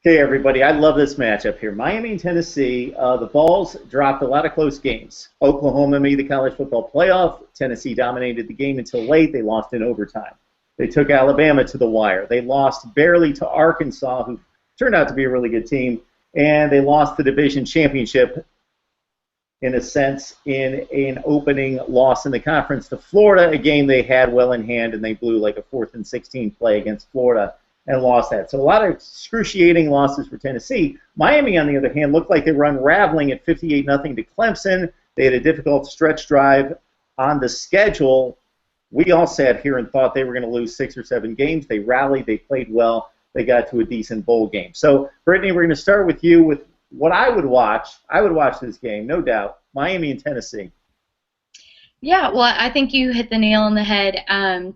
Okay, everybody, I love this matchup here. Miami and Tennessee, the Vols dropped a lot of close games. Oklahoma made the college football playoff. Tennessee dominated the game until late. They lost in overtime. They took Alabama to the wire. They lost barely to Arkansas, who turned out to be a really good team. And they lost the division championship, in a sense, in an opening loss in the conference to Florida, a game they had well in hand, and they blew like a 4th and 16 play against Florida and lost that. So a lot of excruciating losses for Tennessee. Miami, on the other hand, looked like they were unraveling at 58-0 to Clemson. They had a difficult stretch drive on the schedule. We all sat here and thought they were going to lose 6 or 7 games. They rallied. They played well. They got to a decent bowl game. So, Brittany, we're going to start with you with what I would watch. I would watch this game, no doubt. Miami and Tennessee. Yeah, well, I think you hit the nail on the head.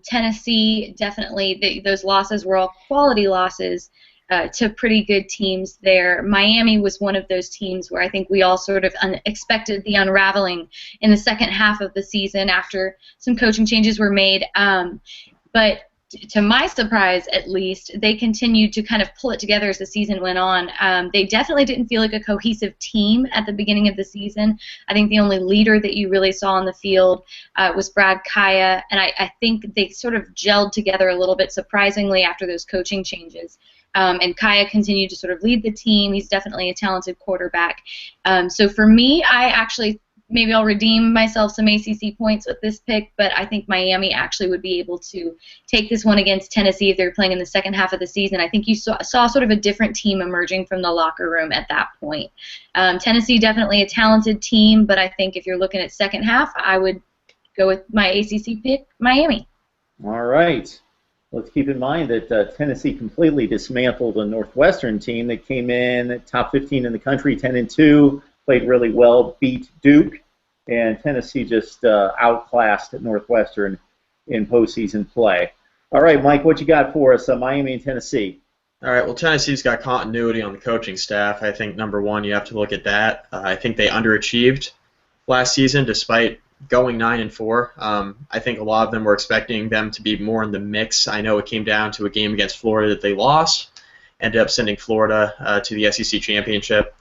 Tennessee, definitely, those losses were all quality losses to pretty good teams there. Miami was one of those teams where I think we all sort of expected the unraveling in the second half of the season after some coaching changes were made. But to my surprise, at least, they continued to kind of pull it together as the season went on. They definitely didn't feel like a cohesive team at the beginning of the season. I think the only leader that you really saw on the field was Brad Kaya, and I think they sort of gelled together a little bit surprisingly after those coaching changes. And Kaya continued to sort of lead the team. He's definitely a talented quarterback. So for me, I actually maybe I'll redeem myself some ACC points with this pick, but I think Miami actually would be able to take this one against Tennessee if they're playing in the second half of the season. I think you saw sort of a different team emerging from the locker room at that point. Tennessee, definitely a talented team, but I think if you're looking at second half, I would go with my ACC pick, Miami. All right. Let's keep in mind that Tennessee completely dismantled a Northwestern team that came in top 15 in the country, 10-2. Played really well, beat Duke, and Tennessee just outclassed Northwestern in postseason play. All right, Mike, what you got for us, Miami and Tennessee? All right, well, Tennessee's got continuity on the coaching staff. I think, number one, you have to look at that. I think they underachieved last season despite going 9-4. I think a lot of them were expecting them to be more in the mix. I know it came down to a game against Florida that they lost, ended up sending Florida to the SEC championship.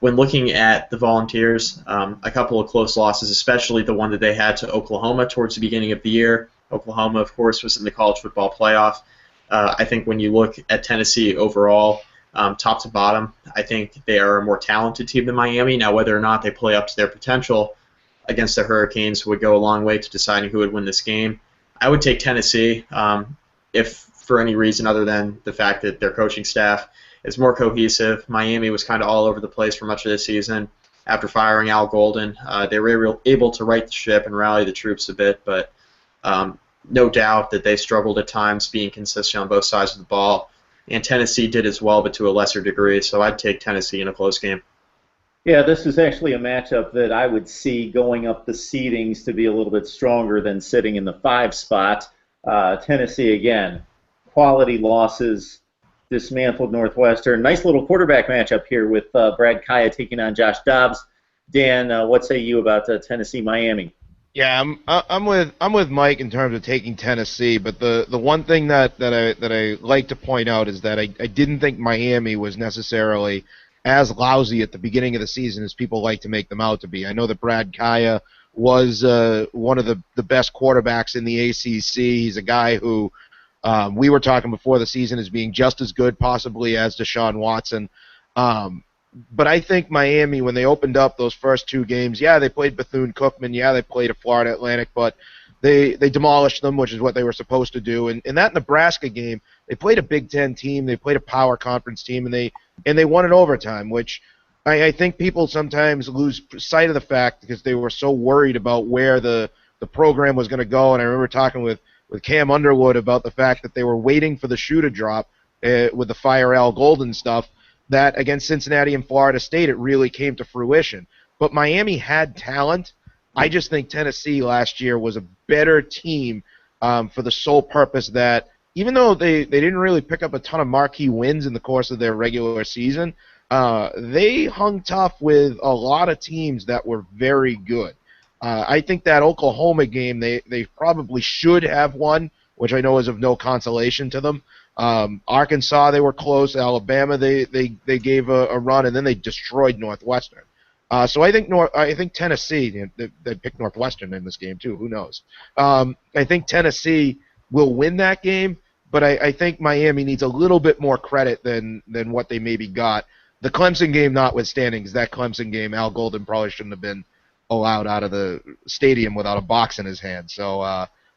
When looking at the Volunteers, a couple of close losses, especially the one that they had to Oklahoma towards the beginning of the year. Oklahoma, of course, was in the college football playoff. I think when you look at Tennessee overall, top to bottom, I think they are a more talented team than Miami. Now, whether or not they play up to their potential against the Hurricanes would go a long way to deciding who would win this game. I would take Tennessee if for any reason other than the fact that their coaching staff is more cohesive. Miami was kind of all over the place for much of the season. After firing Al Golden, they were able to right the ship and rally the troops a bit, but no doubt that they struggled at times being consistent on both sides of the ball. And Tennessee did as well, but to a lesser degree, so I'd take Tennessee in a close game. Yeah, this is actually a matchup that I would see going up the seedings to be a little bit stronger than sitting in the 5 spot. Tennessee, again, quality losses, dismantled Northwestern. Nice little quarterback matchup here with Brad Kaya taking on Josh Dobbs. Dan, what say you about Tennessee, Miami? Yeah, I'm with Mike in terms of taking Tennessee, but the one thing that I like to point out is that I didn't think Miami was necessarily as lousy at the beginning of the season as people like to make them out to be. I know that Brad Kaya was one of the best quarterbacks in the ACC. He's a guy who we were talking before the season as being just as good possibly as Deshaun Watson. But I think Miami, when they opened up those first 2 games, yeah, they played Bethune-Cookman, yeah, they played a Florida Atlantic, but they demolished them, which is what they were supposed to do. And in that Nebraska game, they played a Big Ten team, they played a power conference team, and they won in overtime, which I think people sometimes lose sight of the fact because they were so worried about where the program was going to go. And I remember talking with Cam Underwood about the fact that they were waiting for the shoe to drop with the Fire Al Golden stuff, that against Cincinnati and Florida State it really came to fruition. But Miami had talent. I just think Tennessee last year was a better team for the sole purpose that even though they didn't really pick up a ton of marquee wins in the course of their regular season, they hung tough with a lot of teams that were very good. I think that Oklahoma game they probably should have won, which I know is of no consolation to them. Arkansas, they were close. Alabama, they gave a run, and then they destroyed Northwestern. So I think Tennessee, they picked Northwestern in this game too. Who knows? I think Tennessee will win that game, but I think Miami needs a little bit more credit than what they maybe got. The Clemson game notwithstanding, because that Clemson game, Al Golden probably shouldn't have been allowed out of the stadium without a box in his hand. So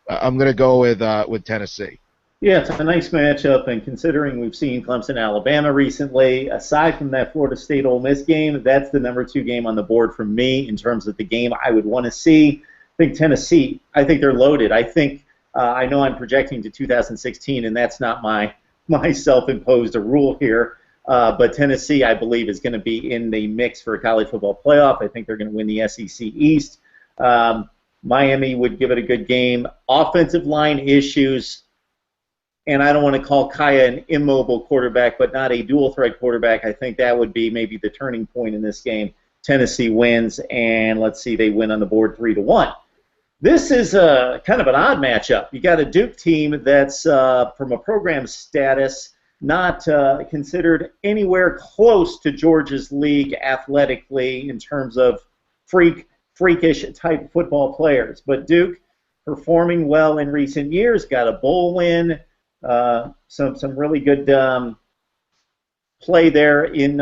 I'm going to go with Tennessee. Yeah, it's a nice matchup, and considering we've seen Clemson, Alabama recently, aside from that Florida State Ole Miss game, that's the number 2 game on the board for me in terms of the game I would want to see. I think Tennessee, I think they're loaded. I think I know I'm projecting to 2016, and that's not my self-imposed rule here. But Tennessee, I believe, is going to be in the mix for a college football playoff. I think they're going to win the SEC East. Miami would give it a good game. Offensive line issues, and I don't want to call Kaya an immobile quarterback, but not a dual-threat quarterback. I think that would be maybe the turning point in this game. Tennessee wins, and let's see, they win on the board 3-1. This is kind of an odd matchup. You got a Duke team that's, from a program status, not considered anywhere close to Georgia's league athletically in terms of freakish type football players. But Duke, performing well in recent years, got a bowl win, some really good play there in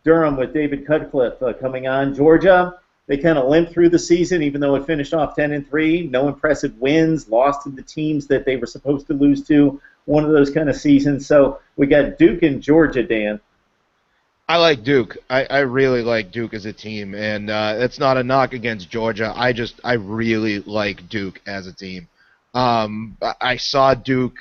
Durham with David Cutcliffe coming on. Georgia, they kind of limped through the season, even though it finished off 10-3. No impressive wins, lost to the teams that they were supposed to lose to. One of those kind of seasons. So we got Duke and Georgia, Dan. I like Duke. I really like Duke as a team, and it's not a knock against Georgia. I really like Duke as a team. I saw Duke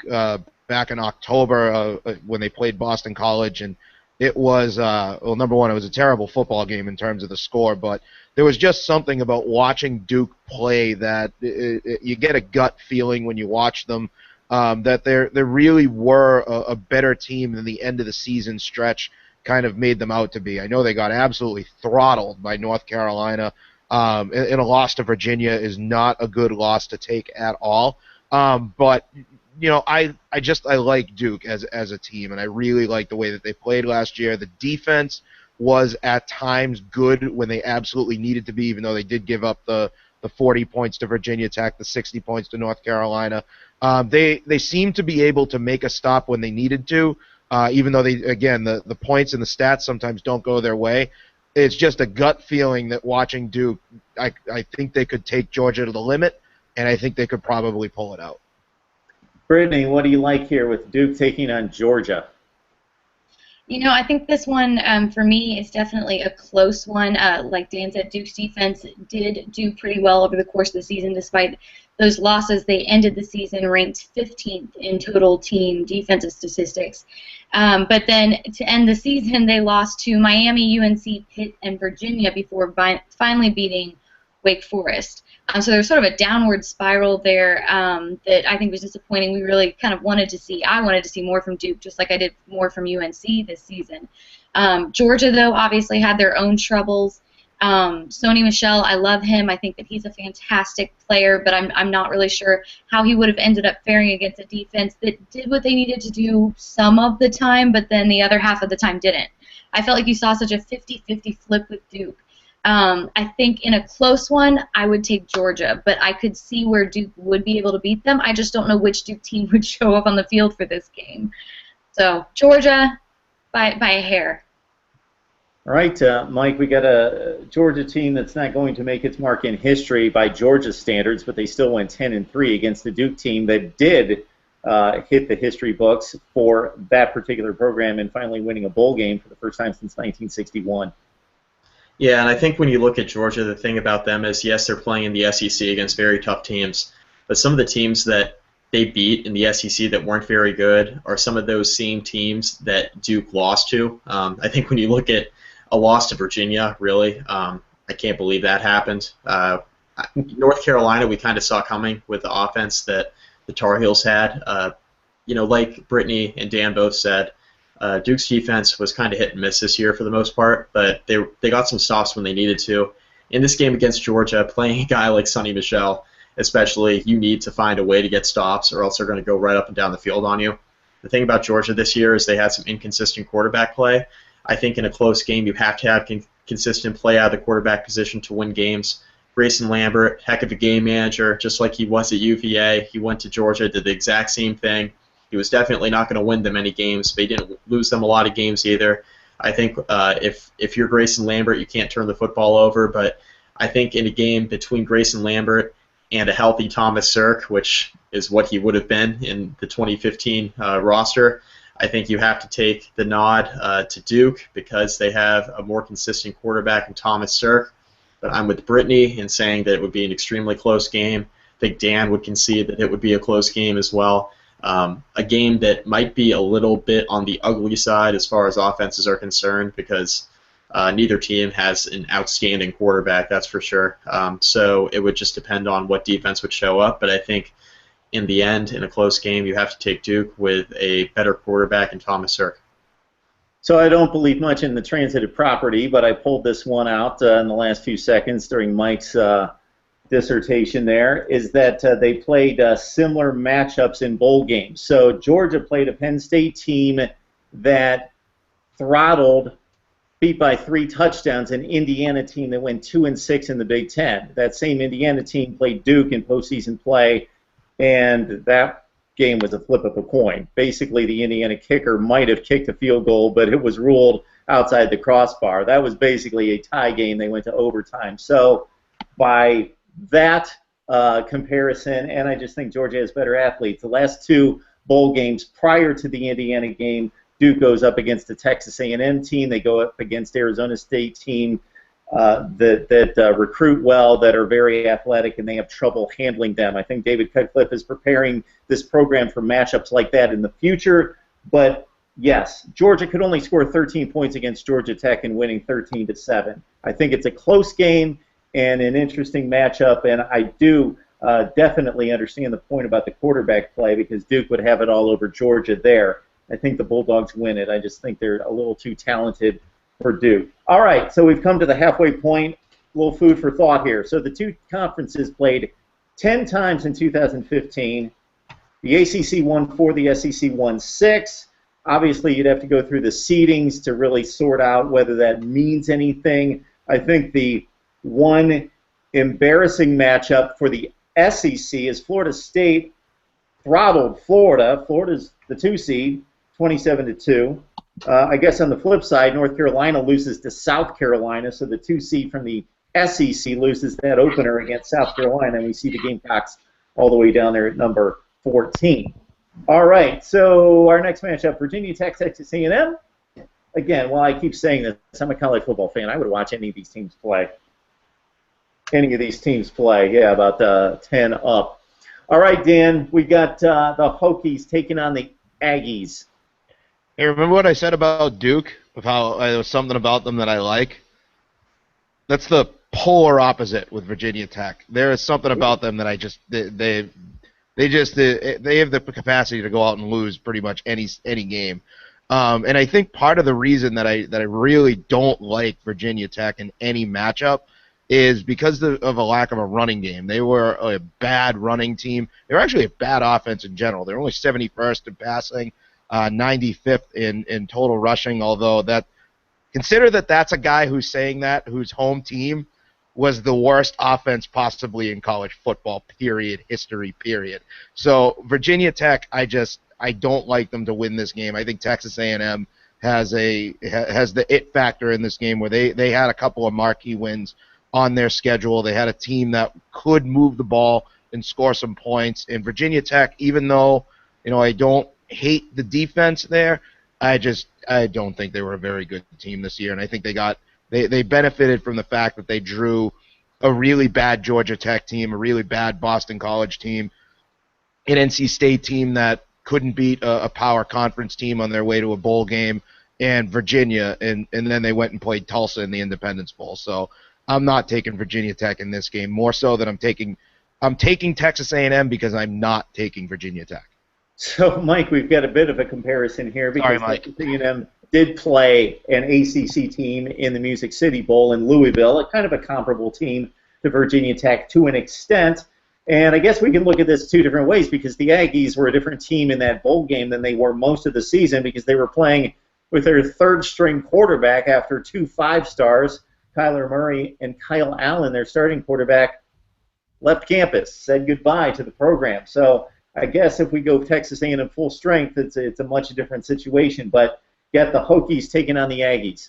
back in October when they played Boston College, and it was, well, number one, it was a terrible football game in terms of the score, but there was just something about watching Duke play that you get a gut feeling when you watch them. That they really were a better team than the end of the season stretch kind of made them out to be. I know they got absolutely throttled by North Carolina, and a loss to Virginia is not a good loss to take at all. But you know, I like Duke as a team, and I really like the way that they played last year. The defense was at times good when they absolutely needed to be, even though they did give up the 40 points to Virginia Tech, the 60 points to North Carolina. They seem to be able to make a stop when they needed to, even though the points and the stats sometimes don't go their way. It's just a gut feeling that watching Duke, I think they could take Georgia to the limit, and I think they could probably pull it out. Brittany, what do you like here with Duke taking on Georgia? You know, I think this one, for me, is definitely a close one. Like Dan said, Duke's defense did do pretty well over the course of the season, despite those losses. They ended the season ranked 15th in total team defensive statistics. But then to end the season, they lost to Miami, UNC, Pitt, and Virginia before finally beating Wake Forest. So there's sort of a downward spiral there that I think was disappointing. We really kind of wanted to see. I wanted to see more from Duke, just like I did more from UNC this season. Georgia, though, obviously had their own troubles. Sony Michel, I love him. I think that he's a fantastic player, but I'm not really sure how he would have ended up faring against a defense that did what they needed to do some of the time, but then the other half of the time didn't. I felt like you saw such a 50-50 flip with Duke. I think in a close one, I would take Georgia, but I could see where Duke would be able to beat them. I just don't know which Duke team would show up on the field for this game. So Georgia by a hair. All right, Mike, we got a Georgia team that's not going to make its mark in history by Georgia's standards, but they still went 10-3 against the Duke team that did hit the history books for that particular program and finally winning a bowl game for the first time since 1961. Yeah, and I think when you look at Georgia, the thing about them is, yes, they're playing in the SEC against very tough teams, but some of the teams that they beat in the SEC that weren't very good are some of those same teams that Duke lost to. I think when you look at a loss to Virginia, really, I can't believe that happened. North Carolina, we kind of saw coming with the offense that the Tar Heels had. Like Brittany and Dan both said, Duke's defense was kind of hit and miss this year for the most part, but they got some stops when they needed to. In this game against Georgia, playing a guy like Sony Michel, especially, you need to find a way to get stops or else they're going to go right up and down the field on you. The thing about Georgia this year is they had some inconsistent quarterback play. I think in a close game you have to have consistent play out of the quarterback position to win games. Grayson Lambert, heck of a game manager, just like he was at UVA. He went to Georgia, did the exact same thing. He was definitely not going to win them any games, but he didn't lose them a lot of games either. I think if you're Grayson Lambert, you can't turn the football over, but I think in a game between Grayson Lambert and a healthy Thomas Sirk, which is what he would have been in the 2015 roster, I think you have to take the nod to Duke because they have a more consistent quarterback in Thomas Sirk. But I'm with Brittany in saying that it would be an extremely close game. I think Dan would concede that it would be a close game as well. A game that might be a little bit on the ugly side as far as offenses are concerned because neither team has an outstanding quarterback, that's for sure. So it would just depend on what defense would show up. But I think in the end, in a close game, you have to take Duke with a better quarterback in Thomas Sirk. So I don't believe much in the transitive property, but I pulled this one out in the last few seconds during Mike's dissertation there, is that they played similar matchups in bowl games. So Georgia played a Penn State team that throttled, beat by 3 touchdowns, an Indiana team that went 2-6 in the Big Ten. That same Indiana team played Duke in postseason play, and that game was a flip of a coin. Basically, the Indiana kicker might have kicked a field goal, but it was ruled outside the crossbar. That was basically a tie game. They went to overtime. So by that comparison, and I just think Georgia has better athletes. The last 2 bowl games prior to the Indiana game, Duke goes up against the Texas A&M team. They go up against Arizona State team that recruit well, that are very athletic, and they have trouble handling them. I think David Cutcliffe is preparing this program for matchups like that in the future. But yes, Georgia could only score 13 points against Georgia Tech and winning 13-7. I think it's a close game and an interesting matchup, and I do definitely understand the point about the quarterback play because Duke would have it all over Georgia there. I think the Bulldogs win it. I just think they're a little too talented for Duke. All right, so we've come to the halfway point. A little food for thought here. So the 2 conferences played 10 times in 2015. The ACC won 4, the SEC won 6. Obviously, you'd have to go through the seedings to really sort out whether that means anything. I think the one embarrassing matchup for the SEC is Florida State throttled Florida. Florida's the 2 seed, 27-2. I guess on the flip side, North Carolina loses to South Carolina, so the 2 seed from the SEC loses that opener against South Carolina, and we see the Gamecocks all the way down there at number 14. All right, so our next matchup, Virginia Tech, Texas A&M. Again, while I keep saying this, I'm a college football fan. I would watch any of these teams play. Yeah, about 10 up. All right, Dan, we got the Hokies taking on the Aggies. Hey, remember what I said about Duke, of how there was something about them that I like? That's the polar opposite with Virginia Tech. There is something about them that I just they have the capacity to go out and lose pretty much any game. And I think part of the reason that I really don't like Virginia Tech in any matchup is because of a lack of a running game. They were a bad running team. They were actually a bad offense in general. They're only 71st in passing. 95th in total rushing, although consider that's a guy who's saying that, whose home team was the worst offense possibly in college football, history. So Virginia Tech, I don't like them to win this game. I think Texas A&M has the it factor in this game where they had a couple of marquee wins on their schedule. They had a team that could move the ball and score some points. And Virginia Tech, even though I don't hate the defense there, I don't think they were a very good team this year, and I think they benefited from the fact that they drew a really bad Georgia Tech team, a really bad Boston College team, an NC State team that couldn't beat a power conference team on their way to a bowl game, and Virginia, and then they went and played Tulsa in the Independence Bowl. So I'm not taking Virginia Tech in this game, more so than I'm taking Texas A&M because I'm not taking Virginia Tech. So, Mike, we've got a bit of a comparison here because Texas A&M did play an ACC team in the Music City Bowl in Louisville, a kind of a comparable team to Virginia Tech to an extent. And I guess we can look at this two different ways because the Aggies were a different team in that bowl game than they were most of the season because they were playing with their third-string quarterback after 2 5-stars, Kyler Murray and Kyle Allen, their starting quarterback, left campus, said goodbye to the program. So I guess if we go Texas A&M full strength, it's a much different situation. But get the Hokies taking on the Aggies.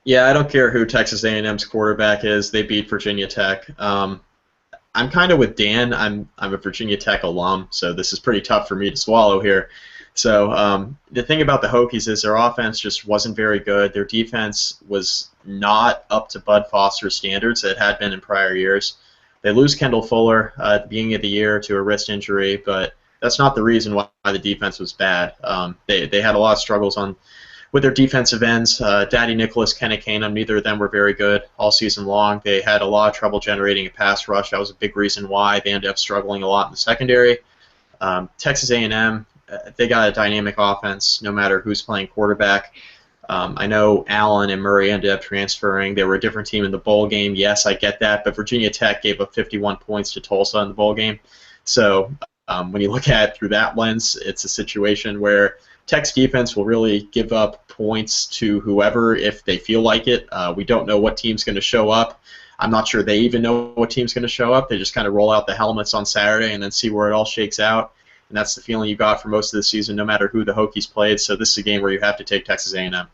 Yeah, I don't care who Texas A&M's quarterback is. They beat Virginia Tech. I'm kind of with Dan. I'm a Virginia Tech alum, so this is pretty tough for me to swallow here. So the thing about the Hokies is their offense just wasn't very good. Their defense was not up to Bud Foster's standards that had been in prior years. They lose Kendall Fuller at the beginning of the year to a wrist injury, but that's not the reason why the defense was bad. They had a lot of struggles with their defensive ends. Daddy Nicholas, Kenny Canham, neither of them were very good all season long. They had a lot of trouble generating a pass rush. That was a big reason why they ended up struggling a lot in the secondary. Texas A&M, they got a dynamic offense no matter who's playing quarterback. I know Allen and Murray ended up transferring. They were a different team in the bowl game. Yes, I get that, but Virginia Tech gave up 51 points to Tulsa in the bowl game. So when you look at it through that lens, it's a situation where Tech's defense will really give up points to whoever if they feel like it. We don't know what team's going to show up. I'm not sure they even know what team's going to show up. They just kind of roll out the helmets on Saturday and then see where it all shakes out. And that's the feeling you got for most of the season, no matter who the Hokies played. So this is a game where you have to take Texas A&M.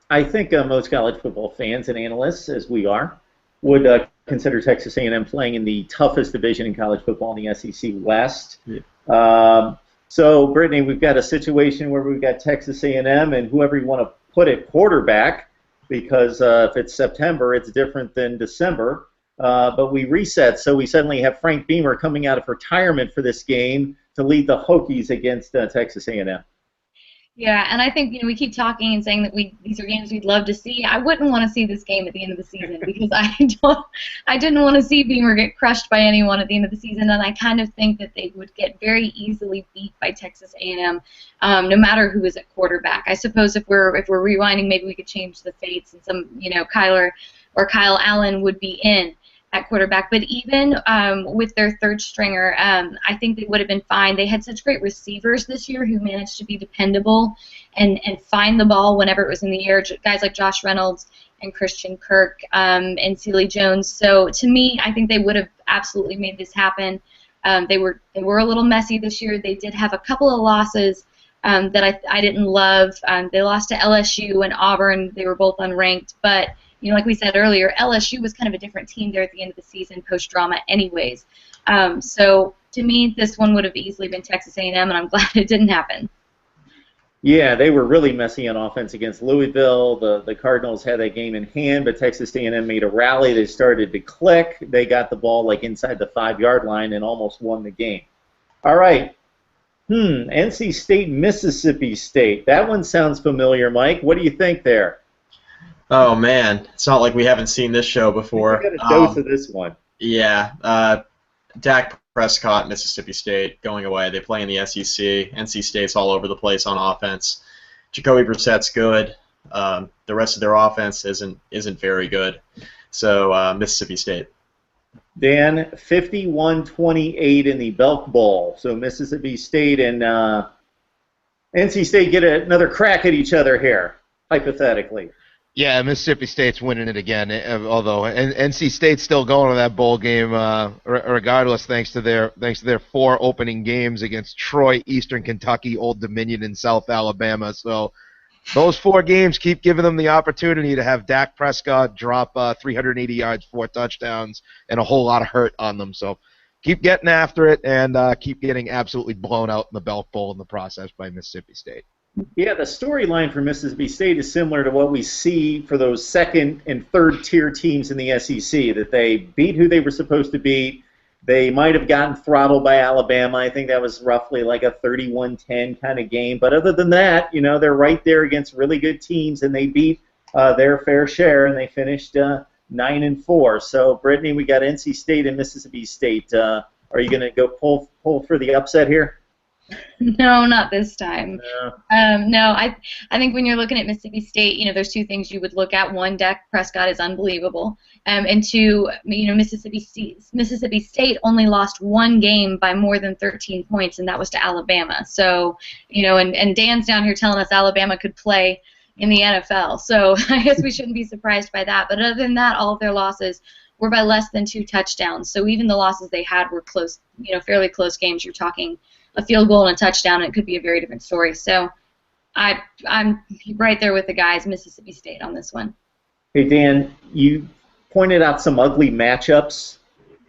I think most college football fans and analysts, as we are, would consider Texas A&M playing in the toughest division in college football in the SEC West. Yeah. So, Brittany, we've got a situation where we've got Texas A&M and whoever you want to put at quarterback, because if it's September, it's different than December. But we reset, so we suddenly have Frank Beamer coming out of retirement for this game to lead the Hokies against Texas A&M. Yeah, and I think we keep talking and saying that these are games we'd love to see. I wouldn't want to see this game at the end of the season because I didn't want to see Beamer get crushed by anyone at the end of the season, and I kind of think that they would get very easily beat by Texas A&M, no matter who is at quarterback. I suppose if we're rewinding, maybe we could change the fates and some Kyler or Kyle Allen would be in at quarterback, but even with their third stringer, I think they would have been fine. They had such great receivers this year who managed to be dependable and find the ball whenever it was in the air, guys like Josh Reynolds and Christian Kirk and Sealy Jones. So to me, I think they would have absolutely made this happen. They were a little messy this year. They did have a couple of losses that I didn't love. They lost to LSU and Auburn. They were both unranked, but like we said earlier, LSU was kind of a different team there at the end of the season, post-drama anyways. So to me, this one would have easily been Texas A&M, and I'm glad it didn't happen. Yeah, they were really messy on offense against Louisville. The Cardinals had that game in hand, but Texas A&M made a rally. They started to click. They got the ball inside the 5-yard line and almost won the game. All right. NC State, Mississippi State. That one sounds familiar, Mike. What do you think there? Oh, man. It's not like we haven't seen this show before. We got a dose of this one. Yeah. Dak Prescott, Mississippi State, going away. They play in the SEC. NC State's all over the place on offense. Jacoby Brissett's good. The rest of their offense isn't very good. So Mississippi State. Dan, 51-28 in the Belk Bowl. So Mississippi State and NC State get another crack at each other here, hypothetically. Yeah, Mississippi State's winning it again, although NC State's still going to that bowl game regardless, thanks to their 4 opening games against Troy, Eastern Kentucky, Old Dominion, and South Alabama. So those 4 games keep giving them the opportunity to have Dak Prescott drop 380 yards, 4 touchdowns, and a whole lot of hurt on them. So keep getting after it and keep getting absolutely blown out in the Belk Bowl in the process by Mississippi State. Yeah, the storyline for Mississippi State is similar to what we see for those second and third tier teams in the SEC, that they beat who they were supposed to beat. They might have gotten throttled by Alabama. I think that was roughly like a 31-10 kind of game. But other than that, they're right there against really good teams, and they beat their fair share, and they finished 9-4. So, Brittany, we got NC State and Mississippi State. Are you going to go pull for the upset here? No, not this time. No. No, I think when you're looking at Mississippi State, there's two things you would look at. One, Dak Prescott is unbelievable, and two, Mississippi State only lost one game by more than 13 points, and that was to Alabama. So, and Dan's down here telling us Alabama could play in the NFL. So I guess we shouldn't be surprised by that. But other than that, all of their losses were by less than 2 touchdowns. So even the losses they had were close, fairly close games. You're talking a field goal and a touchdown, and it could be a very different story. So I'm right there with the guys, Mississippi State, on this one. Hey, Dan, you pointed out some ugly matchups.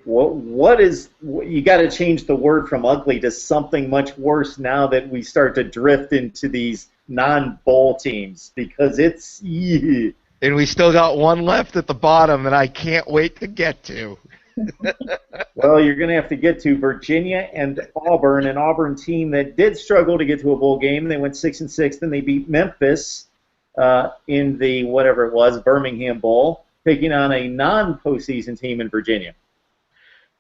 You got to change the word from ugly to something much worse now that we start to drift into these non-bowl teams, because it's... And we still got one left at the bottom that I can't wait to get to. Well, you're going to have to get to Virginia and Auburn, an Auburn team that did struggle to get to a bowl game. They went 6-6, and they beat Memphis in the whatever it was, Birmingham Bowl, taking on a non-postseason team in Virginia.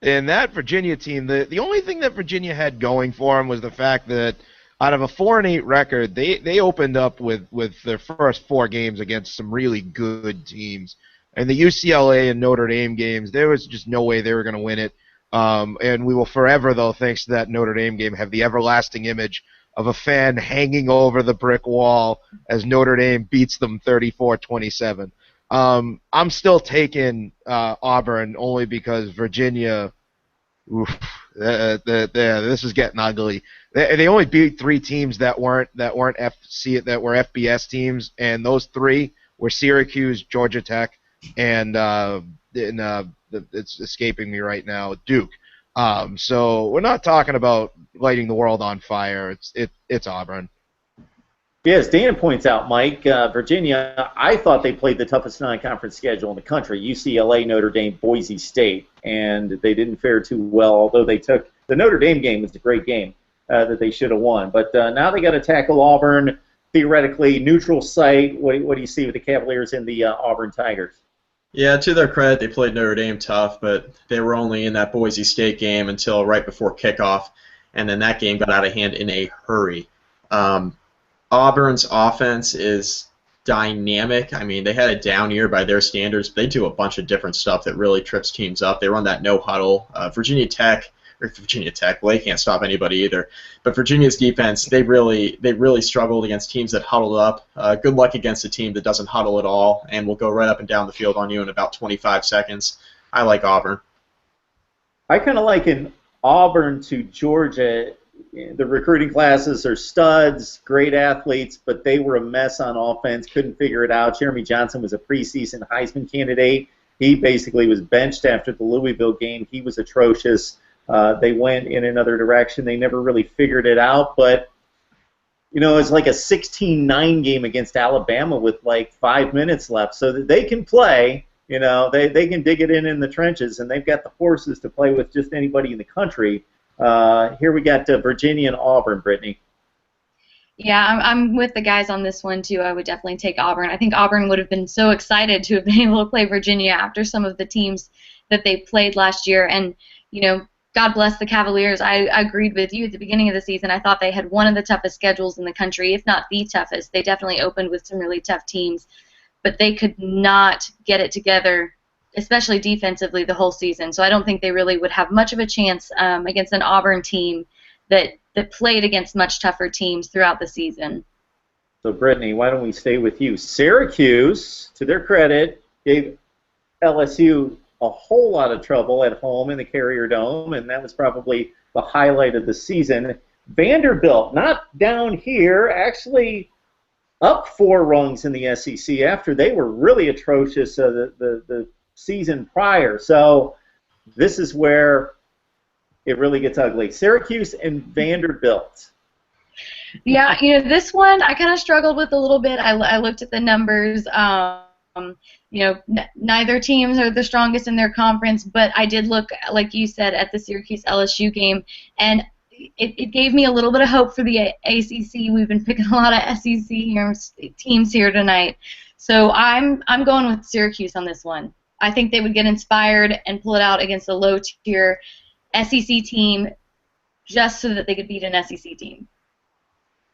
And that Virginia team, the only thing that Virginia had going for them was the fact that out of a 4-8 record, they opened up with their first 4 games against some really good teams. And the UCLA and Notre Dame games, there was just no way they were going to win it. And we will forever, though, thanks to that Notre Dame game, have the everlasting image of a fan hanging over the brick wall as Notre Dame beats them 34-27. I'm still taking Auburn only because Virginia, this is getting ugly. They only beat 3 teams that weren't FBS teams, and those 3 were Syracuse, Georgia Tech, and it's escaping me right now, Duke. So we're not talking about lighting the world on fire. It's Auburn. Yes, Dan points out, Mike, Virginia, I thought they played the toughest non-conference schedule in the country, UCLA, Notre Dame, Boise State, and they didn't fare too well, although they took the Notre Dame game was a great game that they should have won. But now they got to tackle Auburn, theoretically neutral site. What do you see with the Cavaliers and the Auburn Tigers? Yeah, to their credit, they played Notre Dame tough, but they were only in that Boise State game until right before kickoff, and then that game got out of hand in a hurry. Auburn's offense is dynamic. I mean, they had a down year by their standards, but they do a bunch of different stuff that really trips teams up. They run that no huddle. Virginia Tech, well, they can't stop anybody either. But Virginia's defense, they really struggled against teams that huddled up. Good luck against a team that doesn't huddle at all and will go right up and down the field on you in about 25 seconds. I like Auburn. I kind of like an Auburn to Georgia. The recruiting classes are studs, great athletes, but they were a mess on offense, couldn't figure it out. Jeremy Johnson was a preseason Heisman candidate. He basically was benched after the Louisville game. He was atrocious. They went in another direction. They never really figured it out, but it's like a 16-9 game against Alabama with like 5 minutes left, so that they can play. They can dig it in the trenches, and they've got the horses to play with just anybody in the country. Here we got Virginia and Auburn, Brittany. Yeah, I'm with the guys on this one, too. I would definitely take Auburn. I think Auburn would have been so excited to have been able to play Virginia after some of the teams that they played last year. And, God bless the Cavaliers. I agreed with you at the beginning of the season. I thought they had one of the toughest schedules in the country, if not the toughest. They definitely opened with some really tough teams, but they could not get it together, especially defensively, the whole season. So I don't think they really would have much of a chance against an Auburn team that played against much tougher teams throughout the season. So, Brittany, why don't we stay with you? Syracuse, to their credit, gave LSU a whole lot of trouble at home in the Carrier Dome, and that was probably the highlight of the season. Vanderbilt, not down here, actually up 4 rungs in the SEC after they were really atrocious the season prior. So this is where it really gets ugly. Syracuse and Vanderbilt. Yeah, this one I kind of struggled with a little bit. I looked at the numbers. Neither teams are the strongest in their conference, but I did look, like you said, at the Syracuse-LSU game, and it gave me a little bit of hope for the ACC. We've been picking a lot of SEC teams here tonight. So I'm going with Syracuse on this one. I think they would get inspired and pull it out against a low-tier SEC team just so that they could beat an SEC team.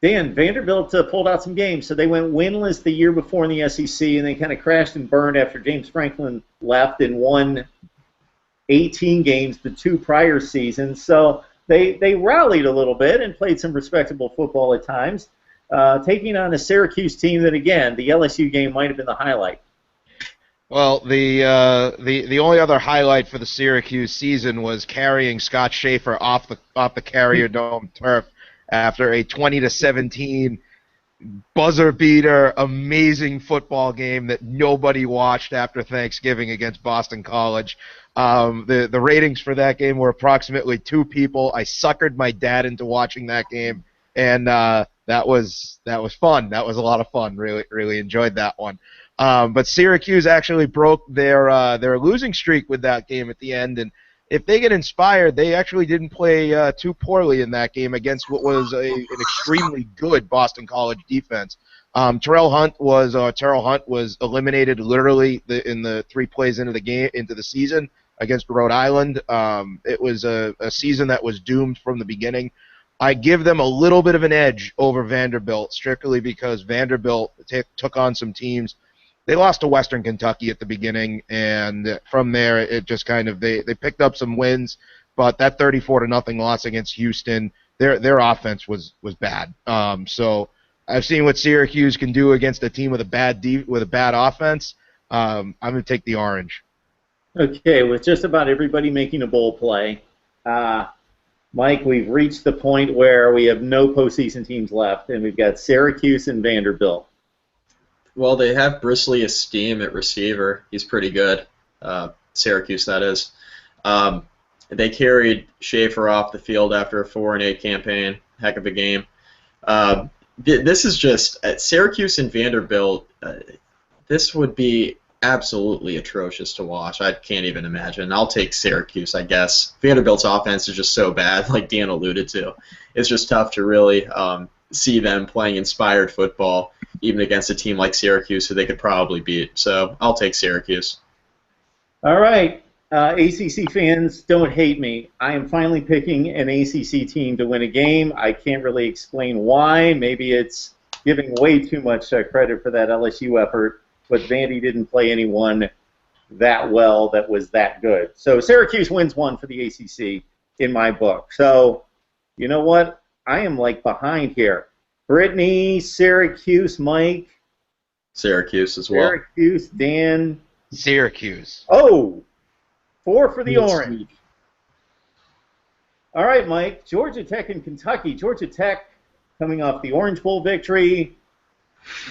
Dan, Vanderbilt pulled out some games, so they went winless the year before in the SEC, and they kind of crashed and burned after James Franklin left and won 18 games the 2 prior seasons. So they rallied a little bit and played some respectable football at times, taking on a Syracuse team that, again, the LSU game might have been the highlight. Well, the only other highlight for the Syracuse season was carrying Scott Schaefer off the Carrier Dome turf after a 20-17 buzzer beater, amazing football game that nobody watched after Thanksgiving against Boston College. The ratings for that game were approximately 2 people. I suckered my dad into watching that game, and that was fun. That was a lot of fun. Really enjoyed that one. But Syracuse actually broke their losing streak with that game at the end, and if they get inspired, they actually didn't play too poorly in that game against what was an extremely good Boston College defense. Terrell Hunt was eliminated literally in the 3 plays into the season against Rhode Island. It was a season that was doomed from the beginning. I give them a little bit of an edge over Vanderbilt, strictly because Vanderbilt took on some teams. They lost to Western Kentucky at the beginning, and from there it just kind of they picked up some wins, but that 34-0 loss against Houston, their offense was bad. So I've seen what Syracuse can do against a team with a bad offense. I'm going to take the orange. Okay, with just about everybody making a bowl play, Mike, we've reached the point where we have no postseason teams left, and we've got Syracuse and Vanderbilt. Well, they have Bristly Esteem at receiver. He's pretty good. Syracuse, that is. They carried Schaefer off the field after a 4-8 campaign. Heck of a game. This is just Syracuse and Vanderbilt. This would be absolutely atrocious to watch. I can't even imagine. I'll take Syracuse, I guess. Vanderbilt's offense is just so bad, like Dan alluded to. It's just tough to really see them playing inspired football, even against a team like Syracuse, who they could probably beat. So I'll take Syracuse. All right. ACC fans, don't hate me. I am finally picking an ACC team to win a game. I can't really explain why. Maybe it's giving way too much credit for that LSU effort, but Vandy didn't play anyone that well that was that good. So Syracuse wins one for the ACC in my book. So you know what? I am like behind here. Brittany, Syracuse, Mike. Syracuse as well. Syracuse, Dan. Syracuse. Oh, 4 for the Yes, orange. All right, Mike. Georgia Tech and Kentucky. Georgia Tech coming off the Orange Bowl victory.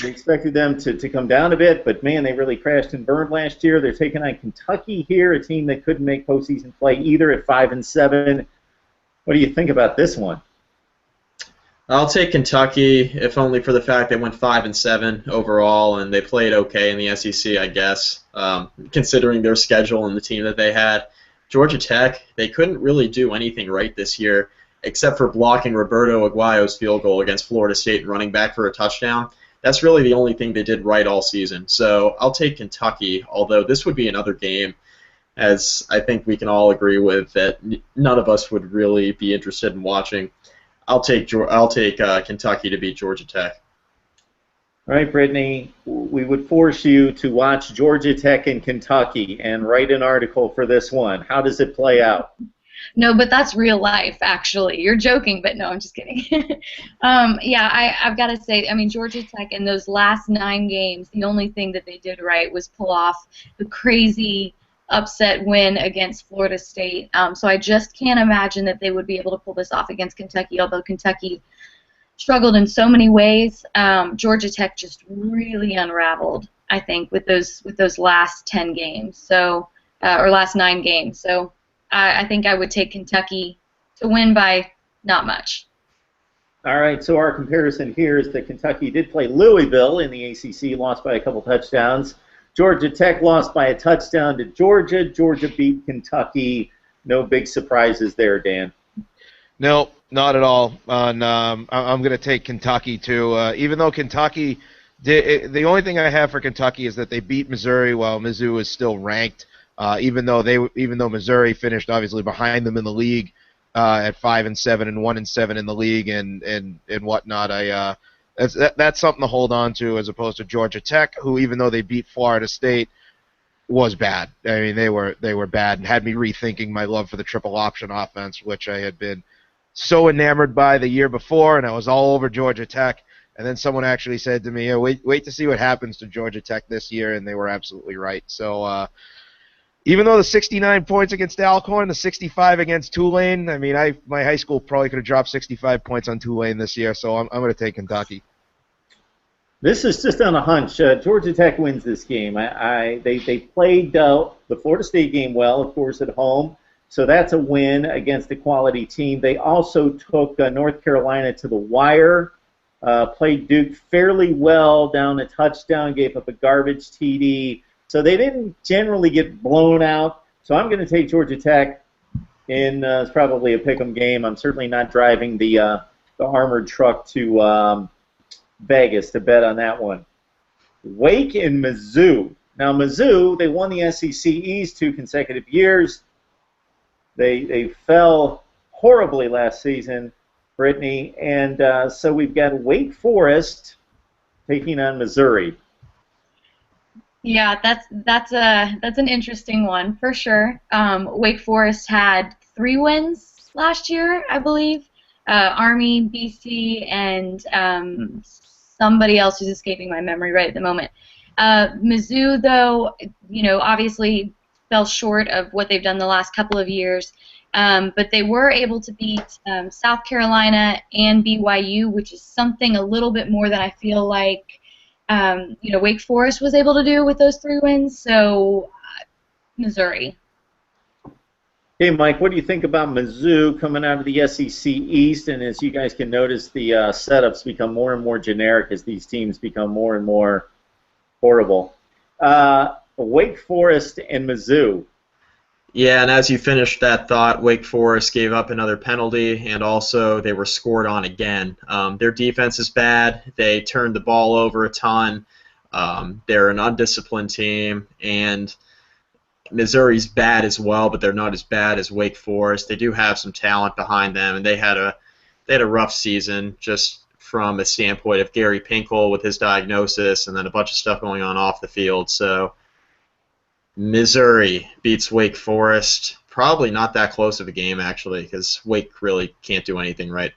We expected them to come down a bit, but, man, they really crashed and burned last year. They're taking on Kentucky here, a team that couldn't make postseason play either at 5-7. What do you think about this one? I'll take Kentucky, if only for the fact they went 5-7 overall, and they played okay in the SEC, I guess, considering their schedule and the team that they had. Georgia Tech, they couldn't really do anything right this year, except for blocking Roberto Aguayo's field goal against Florida State and running back for a touchdown. That's really the only thing they did right all season. So I'll take Kentucky, although this would be another game, as I think we can all agree with, that none of us would really be interested in watching. I'll take Kentucky to beat Georgia Tech. All right, Brittany, we would force you to watch Georgia Tech and Kentucky and write an article for this one. How does it play out? No, but that's real life, actually. You're joking, but no, I'm just kidding. I've got to say, I mean, Georgia Tech in those last 9 games, the only thing that they did right was pull off the crazy upset win against Florida State. So I just can't imagine that they would be able to pull this off against Kentucky, although Kentucky struggled in so many ways. Georgia Tech just really unraveled, I think, with those last 10 games, or last 9 games. So I think I would take Kentucky to win by not much. All right, so our comparison here is that Kentucky did play Louisville in the ACC, lost by a couple touchdowns. Georgia Tech lost by a touchdown to Georgia. Georgia beat Kentucky. No big surprises there, Dan. No, not at all. I'm going to take Kentucky too. Even though Kentucky, the only thing I have for Kentucky is that they beat Missouri while Mizzou is still ranked. Even though Missouri finished obviously behind them in the league. at 5-7 and 1-7 in the league and whatnot. That's something to hold on to as opposed to Georgia Tech, who even though they beat Florida State, was bad. I mean, they were bad and had me rethinking my love for the triple option offense, which I had been so enamored by the year before, and I was all over Georgia Tech. And then someone actually said to me, wait to see what happens to Georgia Tech this year, and they were absolutely right. So even though the 69 points against Alcorn, the 65 against Tulane, I mean, my high school probably could have dropped 65 points on Tulane this year, so I'm going to take Kentucky. This is just on a hunch. Georgia Tech wins this game. They played the Florida State game well, of course, at home. So that's a win against a quality team. They also took North Carolina to the wire, played Duke fairly well, down a touchdown, gave up a garbage TD. So they didn't generally get blown out. So I'm going to take Georgia Tech in it's probably a pick'em game. I'm certainly not driving the armored truck to Vegas to bet on that one. Wake and Mizzou. Now Mizzou, they won the SEC East 2 consecutive years. They fell horribly last season, Brittany, and so we've got Wake Forest taking on Missouri. Yeah, that's an interesting one for sure. Wake Forest had 3 wins last year, I believe. Army, BC, and somebody else who's escaping my memory right at the moment. Mizzou, though, obviously fell short of what they've done the last couple of years, but they were able to beat South Carolina and BYU, which is something a little bit more than I feel like Wake Forest was able to do with those 3 wins. So Missouri. Hey, Mike, what do you think about Mizzou coming out of the SEC East? And as you guys can notice, the setups become more and more generic as these teams become more and more horrible. Wake Forest and Mizzou. Yeah, and as you finished that thought, Wake Forest gave up another penalty, and also they were scored on again. Their defense is bad. They turned the ball over a ton. They're an undisciplined team, and Missouri's bad as well, but they're not as bad as Wake Forest. They do have some talent behind them, and they had a rough season just from a standpoint of Gary Pinkel with his diagnosis and then a bunch of stuff going on off the field. So Missouri beats Wake Forest. Probably not that close of a game, actually, because Wake really can't do anything right.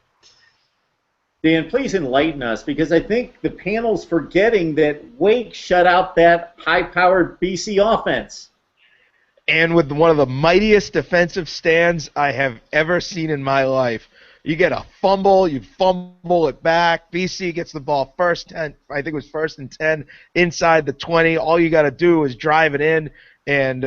Dan, please enlighten us, because I think the panel's forgetting that Wake shut out that high-powered BC offense. And with one of the mightiest defensive stands I have ever seen in my life. You get a fumble, you fumble it back. BC gets the ball first 10, I think it was 1st and 10, inside the 20. All you got to do is drive it in. And,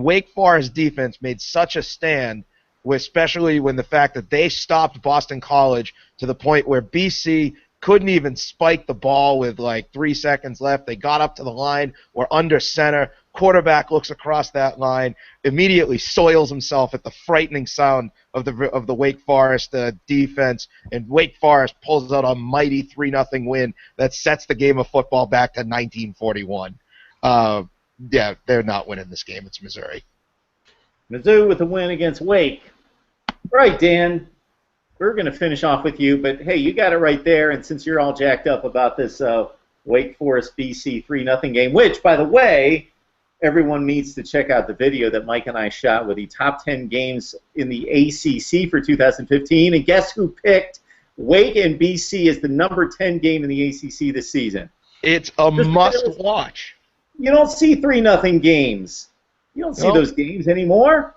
Wake Forest defense made such a stand, especially when the fact that they stopped Boston College to the point where BC couldn't even spike the ball with like 3 seconds left. They got up to the line, were under center. Quarterback looks across that line, immediately soils himself at the frightening sound of the Wake Forest defense, and Wake Forest pulls out a mighty 3-0 win that sets the game of football back to 1941. Yeah, they're not winning this game. It's Missouri. Mizzou with a win against Wake. All right, Dan, we're going to finish off with you, but hey, you got it right there, and since you're all jacked up about this Wake Forest BC 3-0 game, which, by the way, everyone needs to check out the video that Mike and I shot with the top 10 games in the ACC for 2015. And guess who picked Wake and BC as the number 10 game in the ACC this season? It's a must-watch. You don't see 3-0 games. You don't see those games anymore.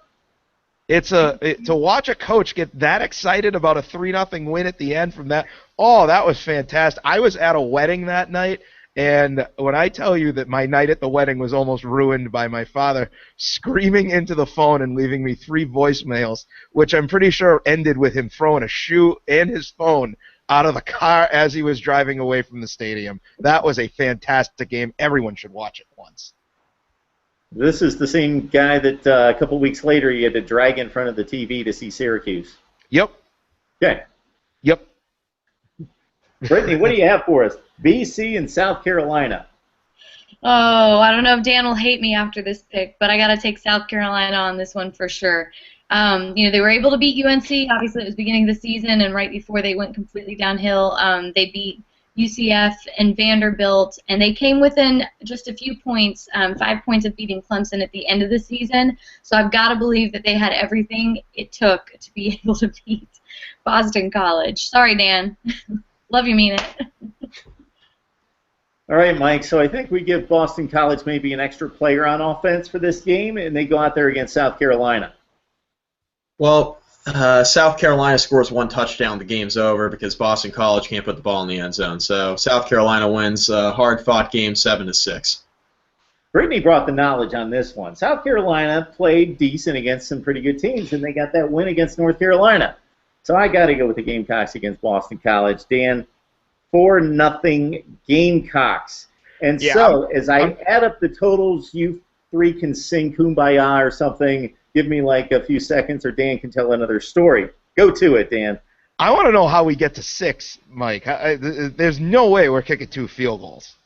To watch a coach get that excited about a 3-0 win at the end from that. Oh, that was fantastic. I was at a wedding that night. And when I tell you that my night at the wedding was almost ruined by my father screaming into the phone and leaving me 3 voicemails, which I'm pretty sure ended with him throwing a shoe and his phone out of the car as he was driving away from the stadium. That was a fantastic game. Everyone should watch it once. This is the same guy that a couple weeks later you had to drag in front of the TV to see Syracuse. Yep. Okay. Yep. Brittany, what do you have for us? BC and South Carolina. Oh, I don't know if Dan will hate me after this pick, but I got to take South Carolina on this one for sure. They were able to beat UNC. Obviously, it was beginning of the season, and right before they went completely downhill, they beat UCF and Vanderbilt, and they came within just a few points, 5 points of beating Clemson at the end of the season. So I've got to believe that they had everything it took to be able to beat Boston College. Sorry, Dan. Love you, mean it. All right, Mike. So I think we give Boston College maybe an extra player on offense for this game, and they go out there against South Carolina. Well, South Carolina scores 1 touchdown, the game's over because Boston College can't put the ball in the end zone. So South Carolina wins a hard-fought game 7-6. Brittany brought the knowledge on this one. South Carolina played decent against some pretty good teams, and they got that win against North Carolina. So I got to go with the Gamecocks against Boston College. Dan, 4-0 Gamecocks. And so as I add up the totals, you three can sing Kumbaya or something. Give me like a few seconds, or Dan can tell another story. Go to it, Dan. I want to know how we get to 6, Mike. There's no way we're kicking 2 field goals.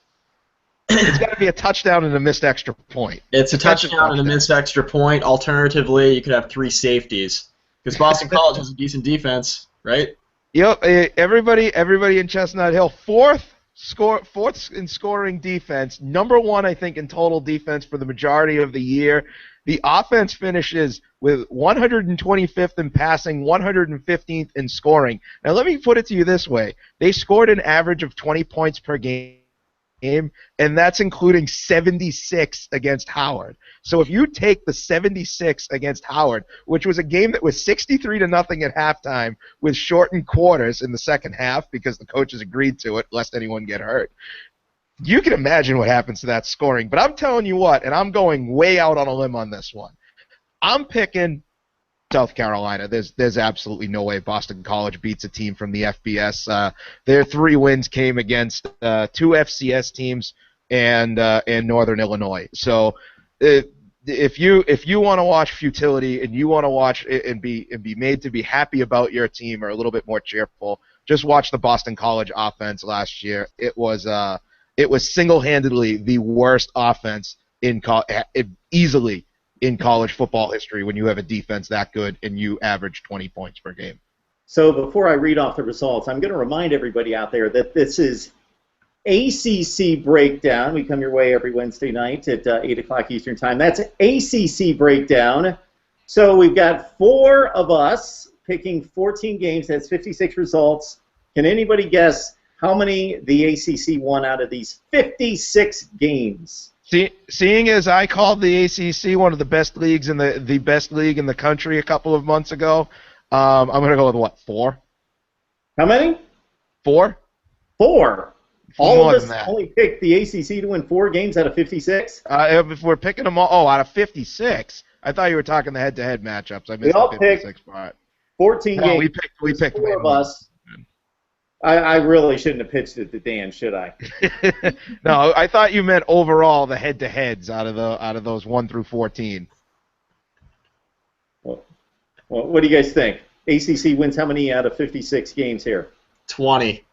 It's got to be a touchdown and a missed extra point. It's a touchdown and a missed extra point. Alternatively, you could have 3 safeties because Boston College has a decent defense, right? Yep. Everybody in Chestnut Hill, fourth in scoring defense. Number 1, I think, in total defense for the majority of the year. The offense finishes with 125th in passing, 115th in scoring. Now, let me put it to you this way. They scored an average of 20 points per game, and that's including 76 against Howard. So if you take the 76 against Howard, which was a game that was 63-0 at halftime with shortened quarters in the second half because the coaches agreed to it lest anyone get hurt, you can imagine what happens to that scoring. But I'm telling you what, and I'm going way out on a limb on this one. I'm picking South Carolina. There's absolutely no way Boston College beats a team from the FBS. Their 3 wins came against 2 FCS teams and Northern Illinois. So if you want to watch futility and you want to watch and be made to be happy about your team or a little bit more cheerful, just watch the Boston College offense last year. It was single-handedly the worst offense easily in college football history when you have a defense that good and you average 20 points per game. So before I read off the results, I'm going to remind everybody out there that this is ACC Breakdown. We come your way every Wednesday night at 8 o'clock Eastern Time. That's ACC Breakdown. So we've got 4 of us picking 14 games. That's 56 results. Can anybody guess how many the ACC won out of these 56 games? Seeing as I called the ACC one of the best leagues in the best league in the country a couple of months ago, I'm going to go with what, 4? How many? 4. 4. All More of than us that. only picked the ACC to win 4 games out of 56. If we're picking them all, out of 56. I thought you were talking the head-to-head matchups. I missed all the 56 part. 14 games. We picked 4 of us. I really shouldn't have pitched it to Dan, should I? No, I thought you meant overall the head-to-heads out of those 1 through 14. Well, what do you guys think? ACC wins how many out of 56 games here? 20.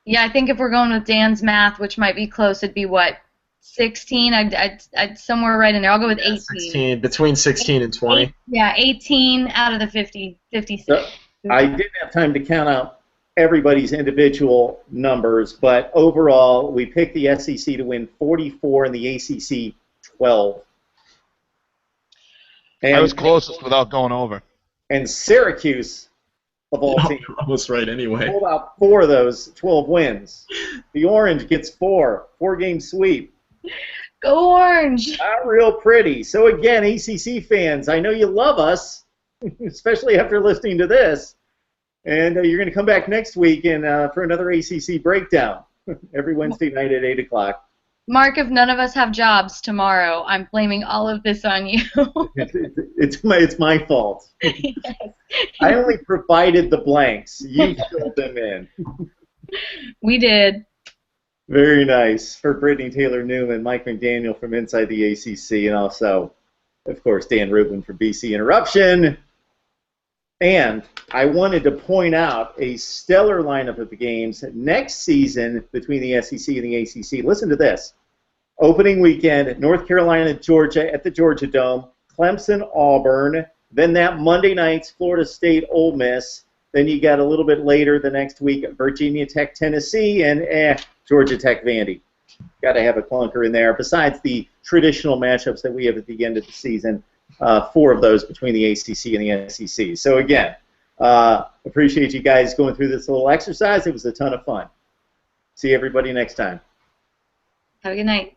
Yeah, I think if we're going with Dan's math, which might be close, it'd be what, 16? I'd somewhere right in there. I'll go with 18. 16, between 16 and 20. Yeah, 18 out of the 56. So, I didn't have time to count out everybody's individual numbers, but overall, we picked the SEC to win 44 and the ACC 12. And I was closest without going over. And Syracuse, of all teams, You're almost right anyway. pulled out 4 of those 12 wins. The Orange gets 4-game sweep. Go Orange! Not real pretty. So again, ACC fans, I know you love us, especially after listening to this. And you're going to come back next week for another ACC Breakdown every Wednesday night at 8 o'clock. Mark, if none of us have jobs tomorrow, I'm blaming all of this on you. It's my fault. Yes. I only provided the blanks. You filled them in. We did. Very nice. For Brittany Taylor-Newman, Mike McDaniel from Inside the ACC, and also, of course, Dan Rubin from BC Interruption. And I wanted to point out a stellar lineup of the games next season between the SEC and the ACC. Listen to this. Opening weekend, North Carolina, Georgia at the Georgia Dome. Clemson, Auburn. Then that Monday night's Florida State, Ole Miss. Then you got a little bit later the next week Virginia Tech, Tennessee, and Georgia Tech, Vandy. Got to have a clunker in there. Besides the traditional matchups that we have at the end of the season, 4 of those between the ACC and the SEC. So again, appreciate you guys going through this little exercise. It was a ton of fun. See everybody next time. Have a good night.